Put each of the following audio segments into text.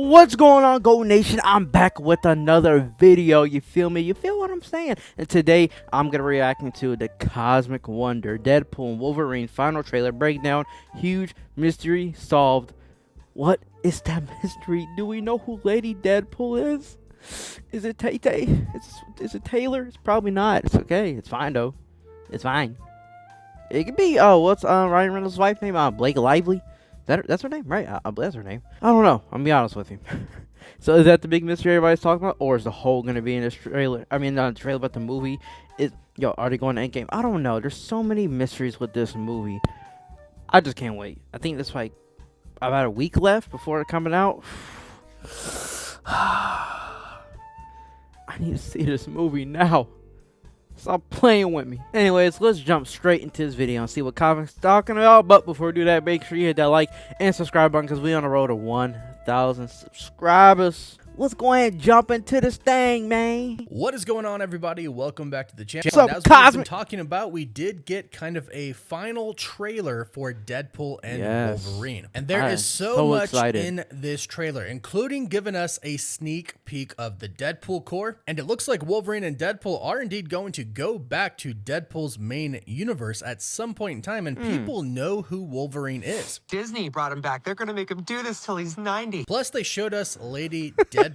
What's going on, Go Nation? I'm back with another video. You feel me? You feel what I'm saying? And today I'm gonna be reacting to the Cosmic Wonder Deadpool and Wolverine final trailer breakdown. Huge mystery solved. What is that mystery? Do we know who Lady Deadpool is? Is it Tay Tay? Is it Taylor? It's probably not. It's okay. It's fine though. It's fine. It could be. Oh, what's Ryan Reynolds' wife's name? Blake Lively. That's her name, right? That's her name. I don't know. I'm gonna be honest with you. So is that the big mystery everybody's talking about, or is the whole gonna be in this trailer? I mean, not the trailer, but the movie. Are they going to Endgame? I don't know. There's so many mysteries with this movie. I just can't wait. I think there's like about a week left before it coming out. I need to see this movie now. Stop playing with me. Anyways, let's jump straight into this video and see what Cosmic's talking about. But before we do that, make sure you hit that like and subscribe button because we're on the road to 1,000 subscribers. Let's go ahead and jump into this thing, man. What is going on, everybody? Welcome back to the channel. What's up, as Cosmic? we've been talking about, we did get kind of a final trailer for Deadpool and Wolverine. And there is so much excited in this trailer, including giving us a sneak peek of the Deadpool core. And it looks like Wolverine and Deadpool are indeed going to go back to Deadpool's main universe at some point in time, and people know who Wolverine is. Disney brought him back. They're going to make him do this till he's 90. Plus, they showed us Lady Deadpool.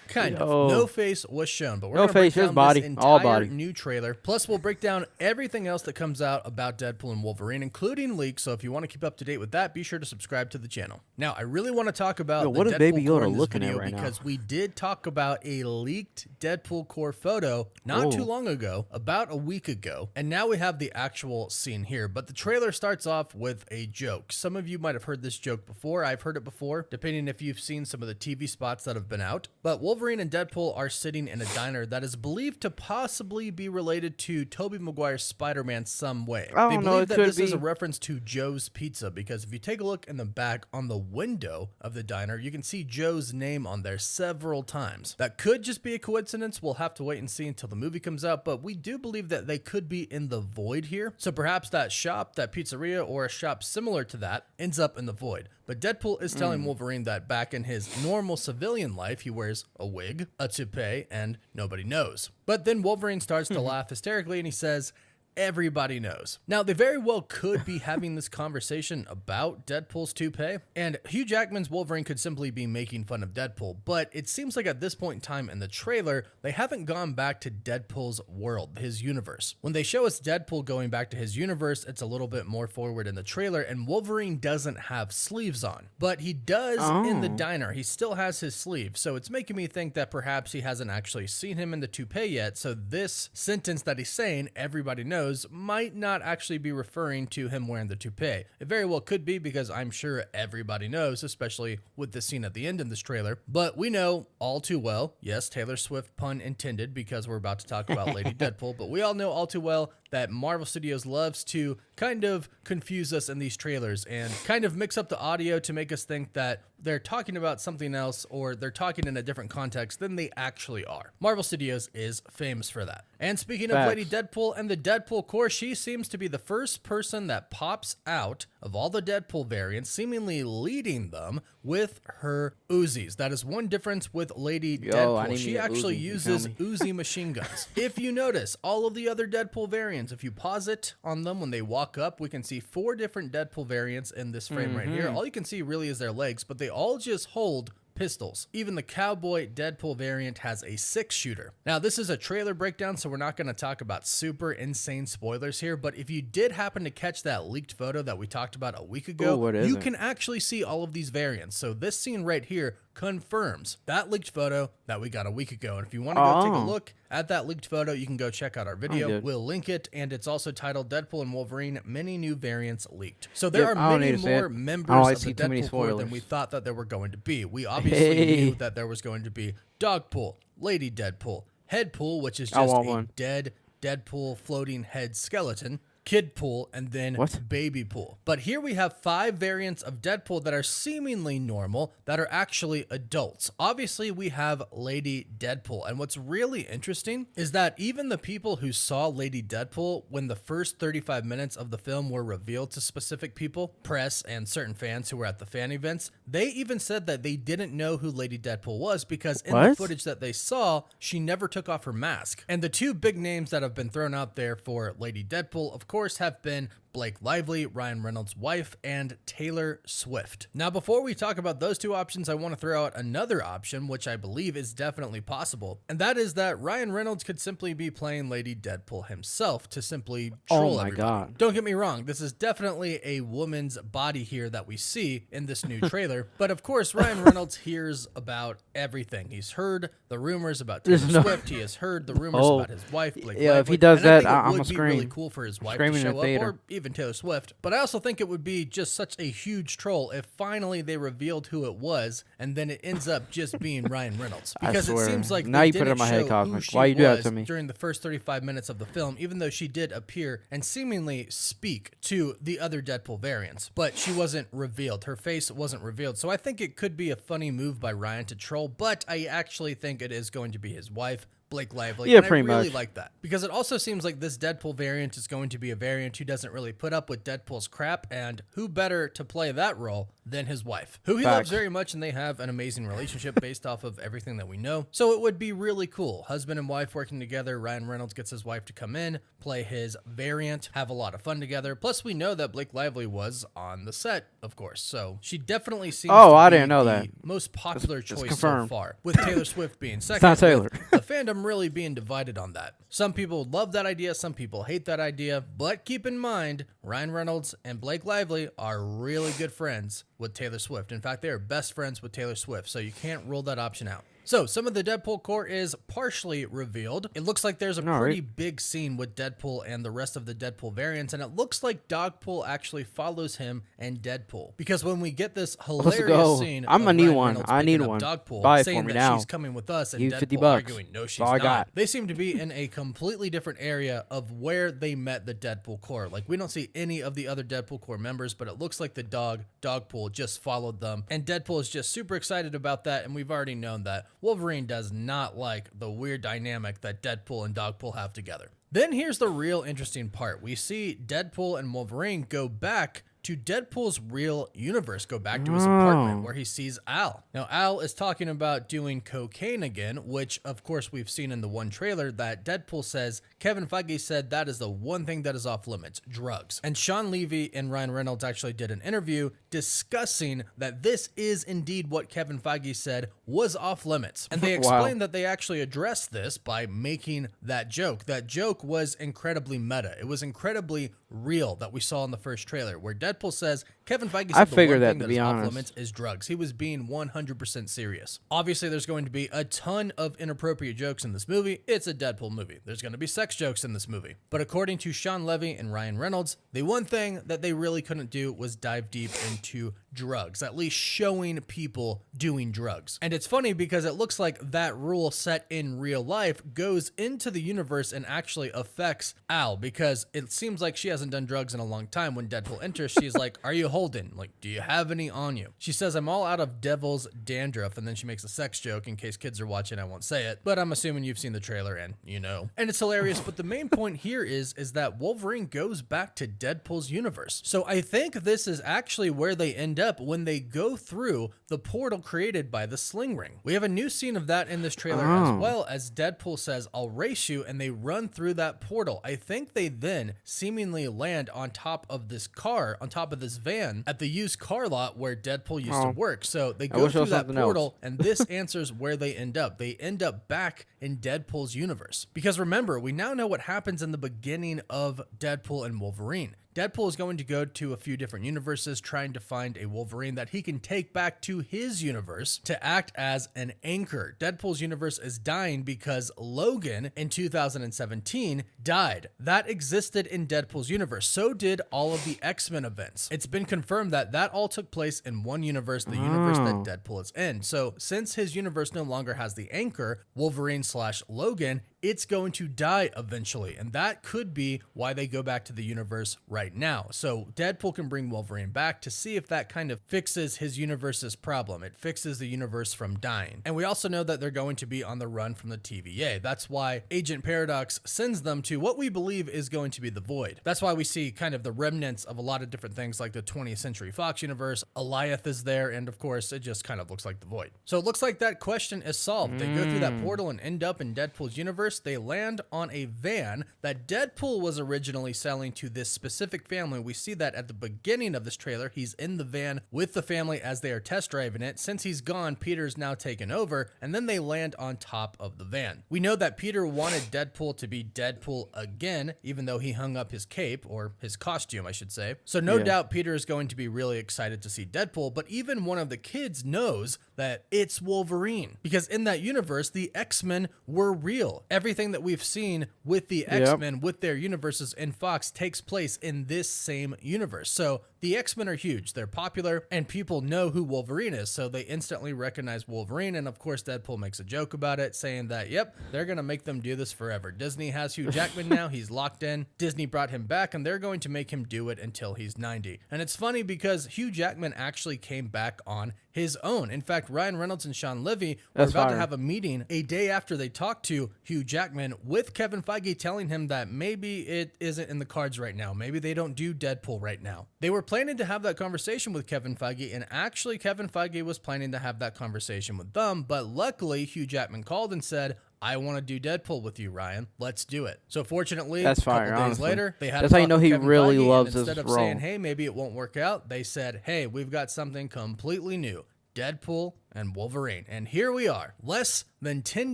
Kind of. No face was shown, but we're going to break down body, this all entire body. new trailer. Plus, we'll break down everything else that comes out about Deadpool and Wolverine, including leaks. So if you want to keep up to date with that, be sure to subscribe to the channel. Now, I really want to talk about what the is Baby Deadpool core Yoda in this looking at video right now? because we did talk about a leaked Deadpool core photo not too long ago, about a week ago, and now we have the actual scene here. But the trailer starts off with a joke. Some of you might have heard this joke before. I've heard it before, depending if you've seen some of the TV spots that have been out. But Wolverine and Deadpool are sitting in a diner that is believed to possibly be related to Tobey Maguire's Spider-Man some way. They believe that this is a reference to Joe's Pizza, because if you take a look in the back on the window of the diner, you can see Joe's name on there several times. That could just be a coincidence. We'll have to wait and see until the movie comes out, but we do believe that they could be in the void here. So perhaps that shop, that pizzeria, or a shop similar to that ends up in the void. But Deadpool is telling Wolverine that back in his normal civilian life, he wears a wig, a toupee, and nobody knows. But then Wolverine starts to laugh hysterically and he says, "Everybody knows." Now, they very well could be having this conversation about Deadpool's toupee, and Hugh Jackman's Wolverine could simply be making fun of Deadpool, but it seems like at this point in time in the trailer, they haven't gone back to Deadpool's world, his universe. When they show us Deadpool going back to his universe, it's a little bit more forward in the trailer, and Wolverine doesn't have sleeves on, but he does in the diner. He still has his sleeve, so it's making me think that perhaps he hasn't actually seen him in the toupee yet, so this sentence that he's saying, "everybody knows," might not actually be referring to him wearing the toupee. It very well could be, because I'm sure everybody knows, especially with the scene at the end in this trailer. But we know all too well, yes, Taylor Swift pun intended, because we're about to talk about Lady Deadpool, but we all know all too well that Marvel Studios loves to kind of confuse us in these trailers and kind of mix up the audio to make us think that they're talking about something else or they're talking in a different context than they actually are. Marvel Studios is famous for that. And speaking of Lady Deadpool and the Deadpool core, she seems to be the first person that pops out of all the Deadpool variants, seemingly leading them with her Uzis. That is one difference with Lady Deadpool. She actually uses Uzi machine guns. If you notice, all of the other Deadpool variants, if you pause it on them when they walk up, we can see 4 different Deadpool variants in this frame right here. All you can see really is their legs, but they all just hold pistols. Even the cowboy Deadpool variant has a 6-shooter. Now, this is a trailer breakdown, so we're not going to talk about super insane spoilers here, but if you did happen to catch that leaked photo that we talked about a week ago, you can actually see all of these variants. So this scene right here confirms that leaked photo that we got a week ago. And if you want to go take a look at that leaked photo, you can go check out our video. We'll link it, and it's also titled Deadpool and Wolverine, Many New Variants Leaked. So there are many more members of the Deadpool core than we thought that there were going to be. We obviously knew that there was going to be Dogpool, Lady Deadpool, Headpool, which is just a dead Deadpool floating head skeleton, Kid Pool, and then What? Baby Pool. But here we have 5 variants of Deadpool that are seemingly normal, that are actually adults. Obviously, we have Lady Deadpool, and what's really interesting is that even the people who saw Lady Deadpool when the first 35 minutes of the film were revealed to specific people, press and certain fans who were at the fan events, they even said that they didn't know who Lady Deadpool was because in the What? footage that they saw, she never took off her mask. And the 2 big names that have been thrown out there for Lady Deadpool, of course, have been Blake Lively, Ryan Reynolds' wife, and Taylor Swift. Now, before we talk about those 2 options, I want to throw out another option, which I believe is definitely possible. And that is that Ryan Reynolds could simply be playing Lady Deadpool himself to simply troll my everybody. God. Don't get me wrong, this is definitely a woman's body here that we see in this new trailer. But of course, Ryan Reynolds hears about everything. He's heard the rumors about Taylor Swift. He has heard the rumors about his wife, Blake Lively. If he does And I that, think it I'm would gonna be scream. really cool for his wife Screaming to in show the up, theater. or even Taylor Swift. But I also think it would be just such a huge troll if finally they revealed who it was, and then it ends up just being Ryan Reynolds. I Because it swear. seems like Now they you put it didn't in my head, show Cosmic. who she Why you do that was to me? during the first 35 minutes of the film, even though she did appear and seemingly speak to the other Deadpool variants. But she wasn't revealed. Her face wasn't revealed. So I think it could be a funny move by Ryan to troll, but I actually think it is going to be his wife, Blake Lively. Yeah, and pretty I really much. like that because it also seems like this Deadpool variant is going to be a variant who doesn't really put up with Deadpool's crap, and who better to play that role than his wife, who he loves Facts. very much, and they have an amazing relationship based off of everything that we know. So it would be really cool. Husband and wife working together. Ryan Reynolds gets his wife to come in, play his variant, have a lot of fun together. Plus, we know that Blake Lively was on the set, of course. So she definitely seems Oh, to I be didn't know the that. most popular It's choice so confirmed. far, with Taylor Swift being second. not Taylor. with the fandom really being divided on that. Some people love that idea, some people hate that idea, but keep in mind, Ryan Reynolds and Blake Lively are really good friends with Taylor Swift. In fact, they are best friends with Taylor Swift, so you can't rule that option out. So, some of the Deadpool core is partially revealed. It looks like there's a pretty big scene with Deadpool and the rest of the Deadpool variants, and it looks like Dogpool actually follows him and Deadpool. Because when we get this hilarious go. scene I'm of gonna need Ryan one. Reynolds I need picking up one. Dogpool, Buy it saying for me that now. she's coming with us, and Give me $50. Deadpool arguing, no, she's all I not. got. They seem to be in a completely different area of where they met the Deadpool core. Like, we don't see any of the other Deadpool core members, but it looks like the Dogpool just followed them. And Deadpool is just super excited about that, and we've already known that. Wolverine does not like the weird dynamic that Deadpool and Dogpool have together. Then here's the real interesting part. We see Deadpool and Wolverine go back to Deadpool's real universe, go back to his apartment where he sees Al. Now, Al is talking about doing cocaine again, which, of course, we've seen in the one trailer that Deadpool says, Kevin Feige said that is the one thing that is off limits, drugs. And Sean Levy and Ryan Reynolds actually did an interview discussing that this is indeed what Kevin Feige said was off limits. And they explained that they actually addressed this by making that joke. That joke was incredibly meta. It was incredibly real that we saw in the first trailer, where Deadpool says Kevin Feige said I the figured one that, thing to that be is off honest. limits is drugs. He was being 100% serious. Obviously, there's going to be a ton of inappropriate jokes in this movie. It's a Deadpool movie. There's going to be sex jokes in this movie. But according to Sean Levy and Ryan Reynolds, the one thing that they really couldn't do was dive deep into drugs, at least showing people doing drugs. And it's funny because it looks like that rule set in real life goes into the universe and actually affects Al, because it seems like she hasn't done drugs in a long time. When Deadpool enters, she's like, are you holding? Like, do you have any on you? She says, I'm all out of devil's dandruff, and then she makes a sex joke. In case kids are watching, I won't say it, but I'm assuming you've seen the trailer and you know. And it's hilarious, but the main point here is that Wolverine goes back to Deadpool's universe. So I think this is actually where they end up when they go through the portal created by the sling ring. We have a new scene of that in this trailer as well, as Deadpool says, I'll race you, and they run through that portal. I think they then seemingly land on top of this car, on top of this van at the used car lot where Deadpool used to work. So they go wish there through was that something portal, else. and this answers where they end up. They end up back in Deadpool's universe. Because remember, we now know what happens in the beginning of Deadpool and Wolverine. Deadpool is going to go to a few different universes trying to find a Wolverine that he can take back to his universe to act as an anchor. Deadpool's universe is dying because Logan in 2017 died. That existed in Deadpool's universe. So did all of the X-Men events. It's been confirmed that that all took place in one universe, the universe that Deadpool is in. So since his universe no longer has the anchor, Wolverine/Logan, it's going to die eventually. And that could be why they go back to the universe right now. So Deadpool can bring Wolverine back to see if that kind of fixes his universe's problem. It fixes the universe from dying. And we also know that they're going to be on the run from the TVA. That's why Agent Paradox sends them to what we believe is going to be the Void. That's why we see kind of the remnants of a lot of different things like the 20th Century Fox universe. Alioth is there, and of course, it just kind of looks like the Void. So it looks like that question is solved. They go through that portal and end up in Deadpool's universe. They land on a van that Deadpool was originally selling to this specific family. We see that at the beginning of this trailer. He's in the van with the family as they are test driving it. Since he's gone, Peter's now taken over, and then they land on top of the van. We know that Peter wanted Deadpool to be Deadpool again, even though he hung up his cape, or his costume, I should say. So no doubt Peter is going to be really excited to see Deadpool, but even one of the kids knows that it's Wolverine, because in that universe, the X-Men were real. Everything that we've seen with the X-Men, with their universes in Fox, takes place in this same universe. So the X-Men are huge. They're popular, and people know who Wolverine is, so they instantly recognize Wolverine. And of course, Deadpool makes a joke about it, saying that, yep, they're going to make them do this forever. Disney has Hugh Jackman now. He's locked in. Disney brought him back, and they're going to make him do it until he's 90. And it's funny because Hugh Jackman actually came back on his own. In fact, Ryan Reynolds and Sean Levy were about to have a meeting a day after they talked to Hugh Jackman with Kevin Feige, telling him that maybe it isn't in the cards right now. Maybe they don't do Deadpool right now. They were planning to have that conversation with Kevin Feige, and actually Kevin Feige was planning to have that conversation with them, but luckily Hugh Jackman called and said, I want to do Deadpool with you, Ryan. Let's do it. So fortunately, a couple days later, they had that's how you talk know with he Kevin really Feige, loves and his instead of role. saying, hey, maybe it won't work out, they said, hey, we've got something completely new. Deadpool and Wolverine. And here we are, less than 10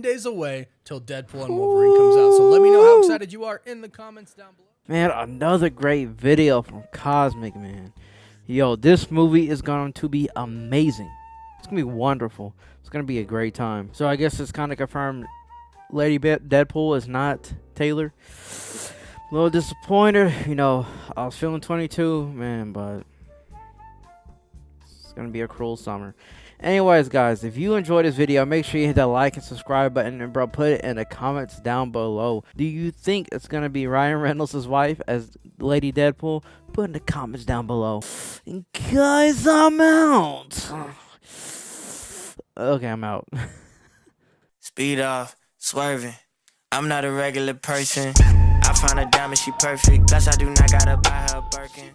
days away till Deadpool and Wolverine comes out. So let me know how excited you are in the comments down below. Man, another great video from Cosmic, man. Yo, this movie is going to be amazing. It's going to be wonderful. It's going to be a great time. So I guess it's kind of confirmed Lady Deadpool is not Taylor. A little disappointed. You know, I was feeling 22, man, but it's going to be a cruel summer. Anyways, guys, if you enjoyed this video, make sure you hit that like and subscribe button, and bro, put it in the comments down below. Do you think it's gonna be Ryan Reynolds' wife as Lady Deadpool? Put in the comments down below. And guys, I'm out. Okay, I'm out. Speed off, swerving. I'm not a regular person. I found a diamond, she perfect. Plus I do not gotta buy her a Birkin.